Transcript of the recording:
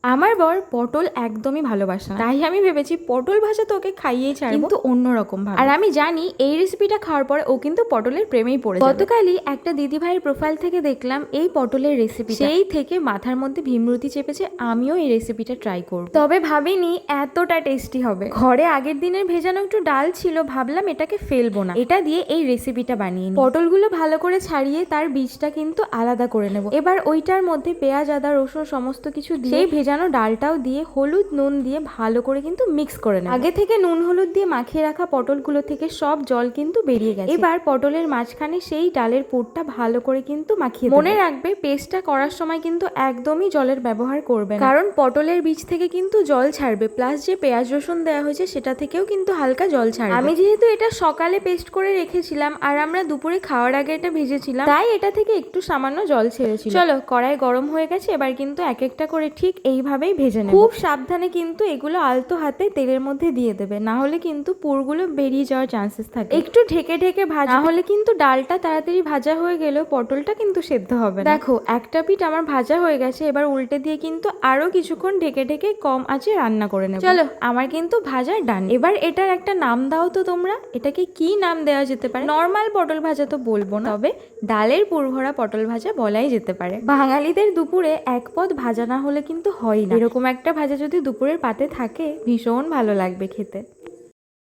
আমার বর পটল একদমই ভালোবাসে না, তাই আমি ভেবেছি পটল ভাজা তো ওকে খাইয়েই ছাড়বো, কিন্তু অন্যরকম ভাবে। আর আমি জানি এই রেসিপিটা খাওয়ার পরে ও কিন্তু পটলের প্রেমেই পড়ে যাবে। গতকালই একটা দিদি ভাইয়ের প্রোফাইল থেকে দেখলাম এই পটলের রেসিপি, সেই থেকে মাথার মধ্যে ভীমরতি চেপেছে আমিও এই রেসিপিটা ট্রাই করব। তবে ভাবিনি এতটা টেস্টি হবে। ঘরে আগের দিনের ভেজানো একটু ডাল ছিল, ভাবলাম এটাকে ফেলবো না, এটা দিয়ে এই রেসিপিটা বানিয়ে নিই। পটলগুলো ভালো করে ছাড়িয়ে তার বীজটা কিন্তু আলাদা করে নেব। এবার ওইটার মধ্যে পেঁয়াজ, আদা, রসুন সমস্ত কিছু দিয়ে সেই ভেজানো ডালটাও দিয়ে হলুদ নুন দিয়ে ভালো করে কিন্তু মিক্স করে নেব। আগে থেকে নুন হলুদ দিয়ে মাখিয়ে রাখা পটলগুলো থেকে সব জল কিন্তু বেরিয়ে গেছে। এবার পটলের মাঝখানে সেই ডালের পুরটা ভালো করে কিন্তু মাখিয়ে দেব। মনে রাখবে পেস্টটা করার সময় কিন্তু একদমই জলের ব্যবহার করবে না, কারণ পটলের বীজ থেকে কিন্তু জল ছাড়বে, প্লাস যে পেঁয়াজ রসুন দেওয়া হয়েছে সেটা থেকেও কিন্তু হালকা জল ছাড়বে। আমি যেহেতু এটা সকালে পেস্ট করে রেখেছিলাম আর আমরা দুপুরে খাওয়ার আগে এটা ভেজেছিলাম, তাই এটা থেকে একটু সামান্য জল ছেড়েছিল। চলো, কড়াই গরম হয়ে গেছে, এবার কিন্তু এক একটা করে ঠিক এইভাবেই ভেজে নেব। খুব সাবধানে কিন্তু এগুলো আলতো হাতে তেলের মধ্যে দিয়ে দেবে, না হলে কিন্তু পুরগুলো বেরিয়ে যাওয়ার চান্সেস থাকে। একটু ঢেকে ঢেকে ভাজা, না হলে কিন্তু ডালটা তাড়াতাড়ি ভাজা হয়ে গেলেও পটলটা কিন্তু সেদ্ধ হবে না। দেখো একটা পিঠ আমার ভাজা হয়ে গেছে, এবার উল্টে দিয়ে কিন্তু আরো কিছুক্ষণ ঢেকে ঢেকে কম আঁচে রান্না করে নেব। চলো, আমার কিন্তু ভাজা ডান। এবার এটার একটা নাম দাও তো তোমরা, এটাকে কি নাম দেওয়া যেতে পারে? নর্মাল পটল ভাজা তো বলবো না, তবে ডালের পুরভরা পটল ভাজা বলাই যেতে পারে। বাঙালিদের দুপুরে এক পদ ভাজা না হলে কিন্তু হয় না। এরকম একটা ভাজা যদি দুপুরের পাতে থাকে ভীষণ ভালো লাগবে খেতে।